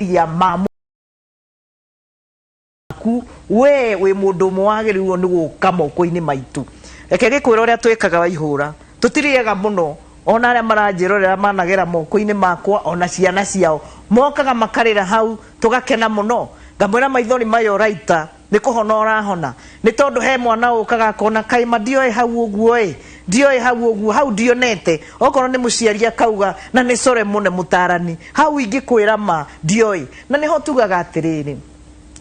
ya mamu we mundu mwagiriruo ni guka moko-ini maitu reke gikwira uria twikaga Waihura tutiriega muno ona aria maranjirorera managera moko-ini makwa ona ciana ciao mokaga makarira hau tugakena muno ngamwira maithori mayo raita ni kuhona orahona ni tondu he mwana ukaga kona kaima ndioe hau uguo ndioe hau uguo hau ndionete okorwo ni muciari akauga na ni core mune mutarani hau ingikwira ma ndioe na niho tugaga atiriri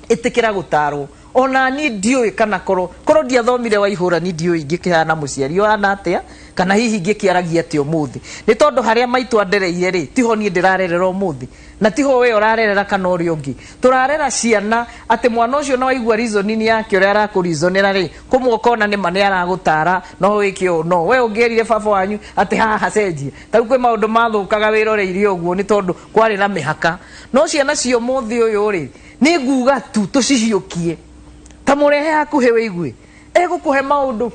itikira gutarwo ona ni ndioe kana korwo ndiathomire Waihura ni ndioe ingikihana muciari wana atia kana hihi ngikiaragia ati umuthi ni tondu haria maitu andereire ri tiho ni ndirarerera umuthi na tiho we urarerera kana uri ungi turarera ciana ati mwana ucio no waigua reasoning yake uri arakurizonera ri kumwokona ni mane aragutara no wikio no we ungerire baba wanyu ati haha cenjie tau kwi maundu mathukaga wiroreire uguo ni tondu kwari na mihaka no ciana cio muthi uyu ri ni nguga tu tucihiukie ta murehe hakuhe wigue egukuhe maundu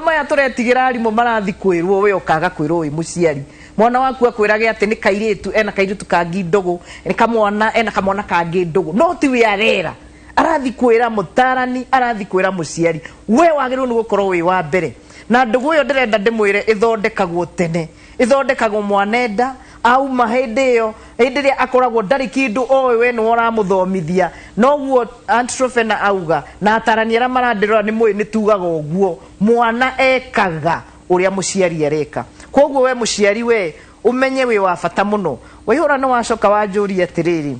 maya turetigira arimu marathi kwirwo we ukaga kwirwo wi muciari mwana waku akwirage ati ni kairitu ena kairitu kangi ndogo ena kamwana kangi ndogo no ti we arera arathi kwira mutarani arathi kwira muciari we wagirwo ni gukorwo wi wa mbere na ndugu yo ndirenda ndimwire ithondekagwo tene ithondekagwo mwanenda au mahende yo hindire akoragwo ndari kindu owe we ni waramuthomithia noguo Antitrofena auga na atarani ara marandirora ni mwe ni tugaga uguo mwana ekaga uria muciari areka koguo we muciari we umenye we wa bata muno Waihura no wacoka wanjuri atiriri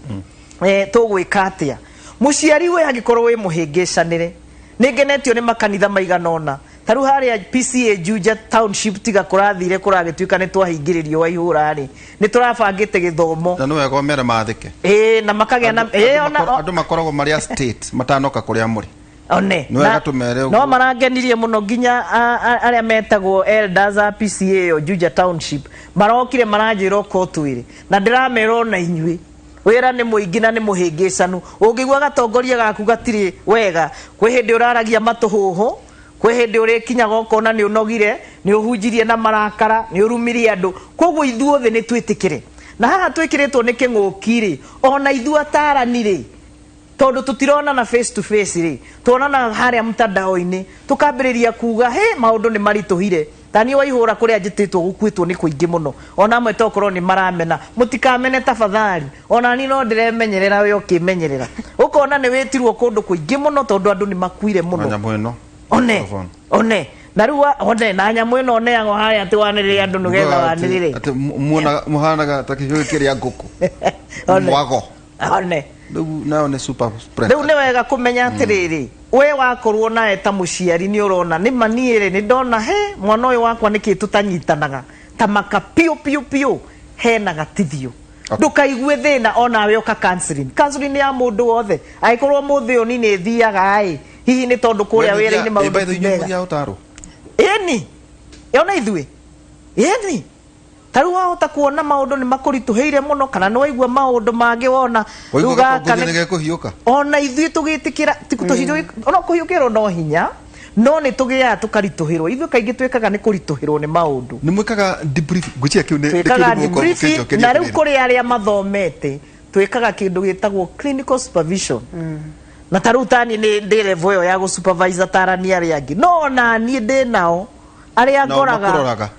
tugwika atia muciari we agikorwo we muhingicanire ningenetio ni makanitha maiganona taru haria PCA Juja Township tiga kurathire kuragituika ni twahingiririo Waihura ri ni turabangite githomo na no wego mere mathike na makagea na ona andu makoragwo maria state matanoka kuria muri one no marangenirie muno nginya aria metagwo elders a PCA o Juja Township marokire maranjiro kotwire na ndiramero na inyui wira ni muingi na ni muhingicanu ungigwa gatongoria gaku gatiri wega kwi hindi uraragia matuhuhu kwi hindi uri kinyaga ukona ni unogire ni uhunjirie na marakara ni urumirie andu koguo ithuothe ni twitikire na haha twikiritwo ni king'ukiri ona ithu atarani ri tondu tutirona na face to face ri tuonana haria mtandao-ini tukambiriria kuga he maundu ni marituhire tani Waihura kuria njititwo gukwitwo ni kuingi muno ona amwe tokorwo ni maramena mutikamene tafadhali ona ni no ndiremenyerera we ukimenyerera ukona ni witirwo kundu kuingi muno tondu andu ni makuire muno one na ruwa one na nyamu ino one yango haria ati wanirire andu nugetha wanirire ati muhanaga takihikiria nguku mwago one na one super spread riu ni wega kumenya atiriri we wakorwo nae ta muciari ni urona ni maniire ni ndona he mwana uyu wakwa niki tutanyitanaga ta maka piu hena gatithio ndukaigue thina ona we uka counseling ya mundu wothe aikorwo muthi yo ni thiaga ai hihi ni tondu kuria wira-ini maundu ya utaro eni yona ithue eni taru wahota kuona maundu ni makurituheire muno kana no waigua maundu mangi wona ruga kana gekuhiuka ona ithue tugitikira tikutuhirio ona kuhiukiro no hinya no ni tugia tukarituhirwo ithue kaingi twikaga ni kurituhirwo ni maundu ni mwikaga debrief gucia kiu ni debrief na riu kuri aria mathomete twikaga kindu gitagwo clinical supervision na taru tani ni level yo ya go supervisor tarani aria angi no na ni ndi nao aria ngoraga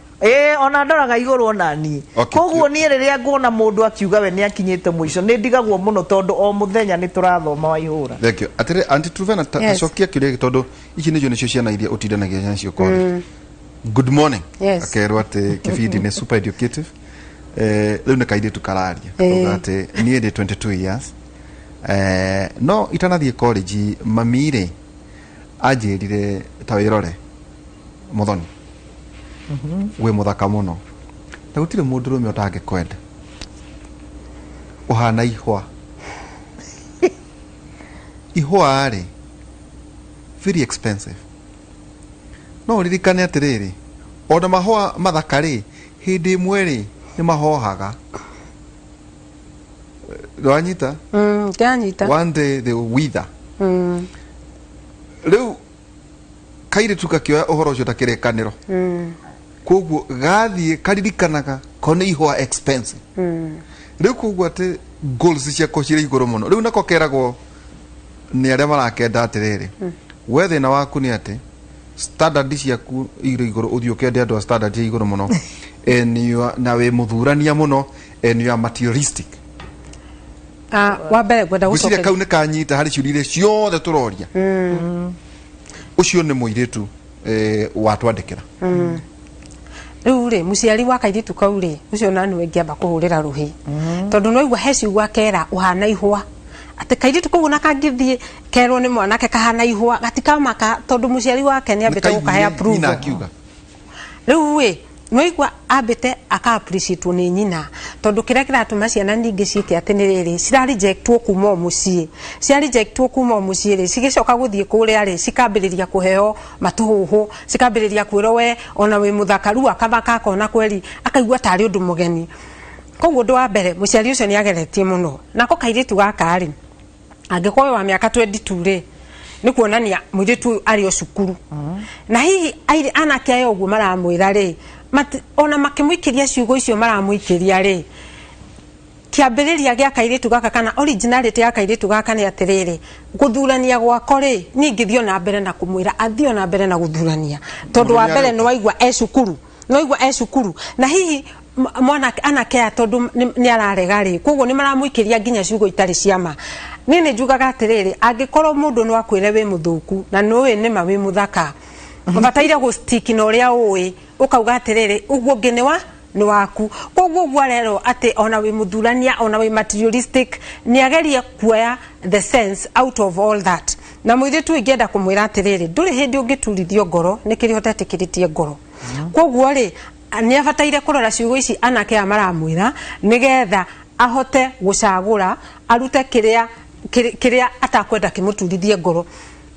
ona ndoraga iguru ona ni koguo ni riria ngona mundu akiuga we ni akinyite mwisho ni ndigagwo muno tondu o muthenya ni turathoma Waihura thank you atire Antitrofena tacokia kiria tondu ici nicio nicio ciana iria utindanagia nacio college good morning akerwa ati kibindi ni super educative riu ni kaidi tukararia ati ni ndi 22 years no itanathie college mamire ajirire tawirore muthoni we muthaka muno na gutire mundu rume utange kwenda uhana ihwa ari very expensive no ririkane atiriri ona mahua mathakari hindi mweri ni mahohaga Rwanyita kianyita one day they will wither riu kaire tukakioya uhoro ucio takirekaniro koguo gathie karirikanaga kone ihwa expensive riu koguo ati goals ciakwa cirĩ igũrũ mũno rĩu nako keragwo nĩ arĩa marakenda atĩrĩrĩ we thĩna waku nĩ atĩ standard ciaku irĩ igũrũ ũthiĩ ũkende andũ a standard ya igũrũ mũno na wĩ mũthurania mũno and you are materialistic wa mbere gwenda gũcokeria kau nĩ kanyita harĩ ciũria iria ciothe tũroria ũcio nĩ mũirĩtu watwandĩkĩra rĩu rĩ mũciari wa kairĩtu kau rĩ ũcio na nĩwe ngĩamba kũhũrĩra rũhĩ tondũ no igua heciugua kera ũhana ihwa atĩ kairĩtu kau na kangĩthiĩ kerwo nĩ mwanake kahana ihwa gatikamaka tondũ mũciari wake nĩ ambĩte gũkahe approval rĩu rĩ no igua ambĩte aka appreciate nĩ nyina tondũ kĩrĩa kĩratũma ciana nyingĩ ciĩke atĩ nĩ rĩrĩ cira rejectwo kuma mũciĩ cia rejectwo kuma mũciĩ rĩ cigĩcoka gũthiĩ kũrĩa rĩ cikambĩrĩria kũheo matũhũhũ cikambĩrĩria kwĩrwo we ona wĩ mũthakaru akathaka akona kweri akaigua tarĩ ũndũ mũgeni koguo ũndũ wa mbere mũciari ũcio nĩ ageretie mũno nako kairĩtu gaka rĩ angĩkorwo wa mĩaka 22 rĩ nĩ kuonania mũirĩtu arĩ o cukuru na hihi anake aya ũguo maramwĩra rĩ ona makĩmũikĩria ciugo icio maramũikĩria rĩ kĩambĩrĩria gĩa kairĩtu gaka kana originality ya kairĩtu gaka nĩ atĩrĩrĩ gũthurania gwako rĩ ningĩthio na mbere na kũmwĩra athio na mbere na gũthurania tondũ wa mbere nĩ waigua cukuru na hihi mwanake anake tondũ nĩ ararega rĩ koguo nĩ maramũikĩria nginya ciugo itarĩ ciama niĩ nĩ njugaga atĩrĩrĩ angĩkorwo mũndũ no akwĩre wĩ mũthũku na nĩwe nĩma wĩ mũthaka ũbataire gũstick na ũrĩa ũĩ ukauga atĩrĩrĩ ũguo ngĩ nĩ waku koguo ũguo rero atĩ ona wĩ mũthurania ona wĩ materialistic nĩ agerie kuoya the sense out of all that na mũirĩtu ingĩenda kũmwĩra atĩrĩrĩ ndũrĩ hĩndĩ ũngĩturithio ngoro nĩ kĩrĩa ũtetĩkĩrĩtie ngoro koguo rĩ nĩ abataire kũrora ciugo ici anake aya maramwĩra nĩgetha ahote gũcagũra arute kĩrĩa atakwenda kĩmũturithie ngoro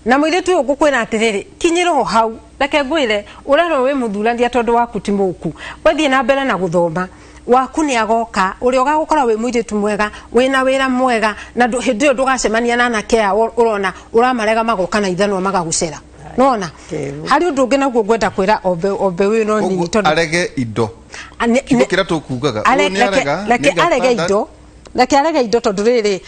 na mũirĩtu ũyũ ngũkwĩra atĩrĩrĩ kinyĩra hau reke ngwĩre ũrerwo wĩ mũthurania tondũ waku ti mũku wethiĩ na mbere na gũthoma waku nĩ agoka ũrĩa ũgagũkora wĩ mũirĩtu mwega wĩna wĩra mwega na hĩndĩ ĩyo ndũgacemania na anake aya ũrona ũramarega magoka na ithanwa magagũcera nona harĩ ũndũ ũngĩ naguo ngwenda kwĩra ombe wĩ no nini tondũ arege indo kiugo kĩrĩa tũkugaga reke arege indo tondũ rĩrĩ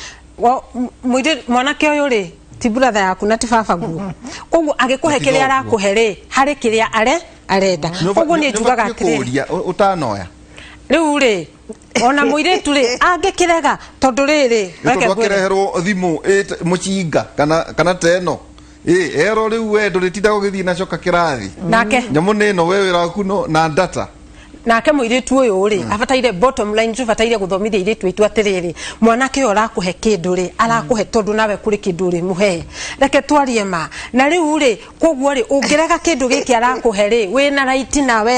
mwanake ũyũ rĩ ti brother yaku na ti baba guo koguo agĩkũhe kĩrĩa arakũhe rĩ harĩ kĩrĩa arenda koguo nĩ njugaga atĩrĩrĩ ũtanoya rĩu rĩ ona mũirĩtu rĩ angĩkĩrega tondũ rĩrĩ reke ngwĩreherwo thimũ mũcinga kana teno ero rĩu we ndũrĩtinda gũgĩthiĩ na coka kĩrathi nake nyamũ nĩ ĩno we wĩra waku na data nake mũirĩtu ũyũ rĩ abataire bottom line tũbataire gũthomithia airĩtu aitũ atĩrĩrĩ mwanake ũyũ arakũhe kĩndũ rĩ arakũhe tondũ nawe kũrĩ kĩndũ rĩ mũhe reke twarie ma na rĩu rĩ koguo rĩ ũngĩrega kĩndũ gĩkĩ arakũhe rĩ wĩna right nawe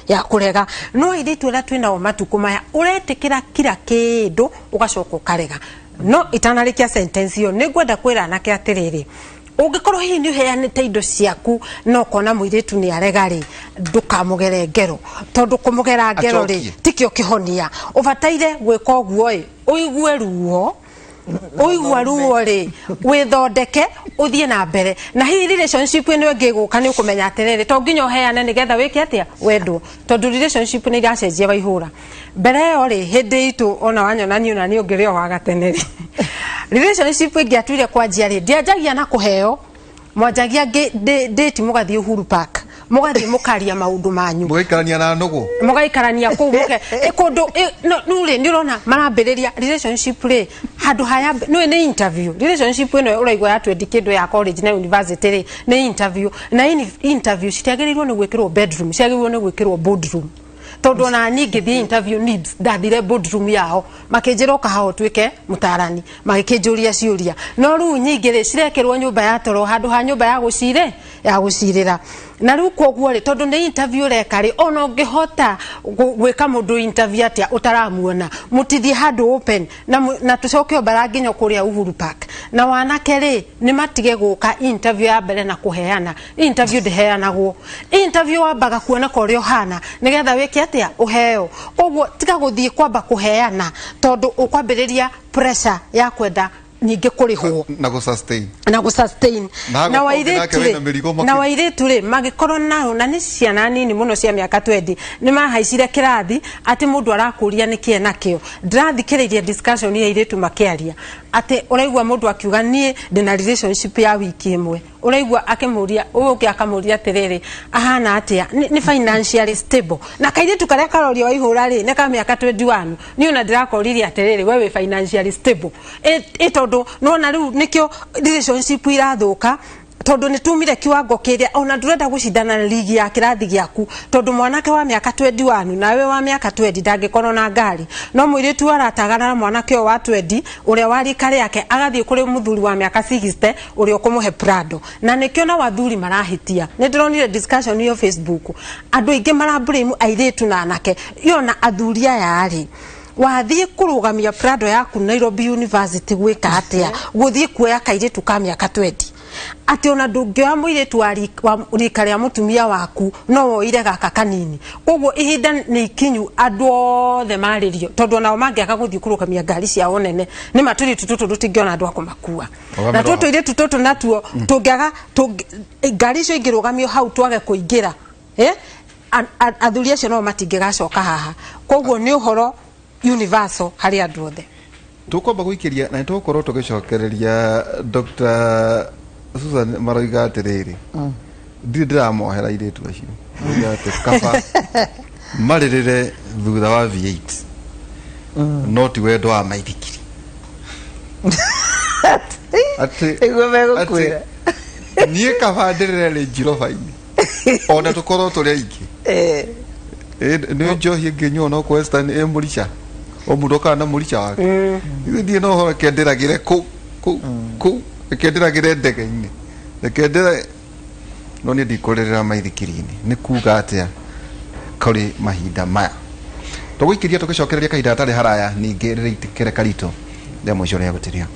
ya kũrega no airĩtu arĩa twĩnao matukũ maya ũretĩkĩra kila kĩndũ ũgacoka ũkarega no itanarĩkia sentence ĩyo nĩ ngwenda kwĩra anake atĩrĩrĩ ũngĩkorwo hihi nĩ ũheanĩte indo ciaku no kona mũirĩtu nĩ arega rĩ ndũkamũgere ngero tondũ kũmũgera ngero rĩ tikĩo kĩhonia ũbataire gwĩka ũguo ĩ ũigua ruo rĩ wĩthondeke ũthiĩ na mbere na hihi relationship ĩno ĩngĩgũka nĩ ũkũmenya atĩrĩrĩ to nginya ũheane nĩgetha wĩke atĩa wendwo tondũ relationship nĩ iracenjia waihũra mbere ĩyo rĩ hĩndĩ itũ ona wanyonani ona nĩ ũngĩrĩ o wa gatene rĩ relationship ĩngĩatuire kwanjia rĩ ndianjagia na kũheo mwanjagia date mũgathiĩ Uhuru Park mũgathiĩ mũkaria maũndũ manyu mũgaikarania na nũgũ mũgaikarania kũu kũndũ nũrĩ nĩ ũrona marambĩrĩria relationship rĩ handũ haya nĩ interview relationship ĩno ũraigua ya 20 kĩndũ ya college na university rĩ nĩ interview na interview citiagĩrĩirwo nĩ gwĩkĩrwo bedroom ciagĩrĩirwo nĩ gwĩkĩrwo boardroom tondu na ningi thi interview needs ndathire boardroom yao makĩnjĩra ũkaha ũtuĩke mũtarani magĩkĩnjũria ciũria no rĩu nyingĩ rĩ cirekerwo nyũmba ya toro handũ ha nyũmba ya gũcirĩra na rĩu koguo rĩ tondũ nĩ interview reka rĩ ona ũngĩhota gwĩka mũndũ interview atĩa ũtaramuona mũtithie handũ open na tũcoke mbara nginya kũrĩa Uhuru Park na wanake rĩ nĩ matige gũka interview ya mbere na kũheana interview ndĩheanagwo interview wambaga kuona ũrĩa ũhana nĩgetha wĩke atĩa ũheo koguo tiga gũthiĩ kwamba kũheana tondũ ũkwambĩrĩria pressure ya kwenda ninge kurihwo na go sustain na wairetu ri magikorwo na ni ciana nini muno cia miaka 20 ni mahaicire kirathi ati mundu arakuria nikie nakio ndirathikiriria discussion ya iretu makiaria ati uraigwa mundu akiuga nie ndina relationship ya wiki imwe uraigwa akimuria uke akamuria atiriri ahana atia ni financially stable na kairetu karia karoria waihura ri ne ka miaka 21 ni una ndirakoriria atiriri wewe financially stable tondu nona riu nikio relationship irathuka tondu ni tumire kiwango kiria ona ndurenda gucindana na ligi ya kirathi giaku tondu mwanake wa miaka 21 nawe wa miaka 20 ndangikorwo na ngari no mwiritu aratagana na mwanake wa 20 uria wari kare yake agathie kuri muthuri wa miaka 60 uria ukumuhe Prado na nikio na wathuri marahitia ni ndironire discussion yo Facebook andu ingi marablame airitu na anake yona athuria yari wathie kurugamia Prado yaku Nairobi University gwika atia guthie kuoya kairitu ka miaka 20 ati ona ndungioya muiritu wa rika ria mutumia waku no woire gaka kanini koguo ihinda ni ikinyu andu othe maririo tondu nao mangiaka guthie kurugamia ngari cia onene ni maturi tututu rutingiona andu akumakua na tutu ire tututu natuo tungiaga ngari cio ingirugamio hau twage kuingira athuri acio no matingigacoka haha koguo ni uhoro universal hari andu othe tukwamba guikiria na tukorwo tugicokereria Dr. Susan Maroiga atiriri ndiramohera iretu acio ate kaba maririre thutha wa V8 not wendo wa maithikiri ati igomegũkwĩra nie kaba ndirire njiro faini ona tukorwo turi aiki ni njohi nginyo no question murisha omudoka na murisha wake ndi no ho kenderagire ku kenderagire ndege-ini kendera no ni ndikorera maithikiri-ini ni kuga atia kuri mahinda maya tuguikiria tugicokereria kahinda atari haraya ningi ritikire karito ndemo cio ria gutiria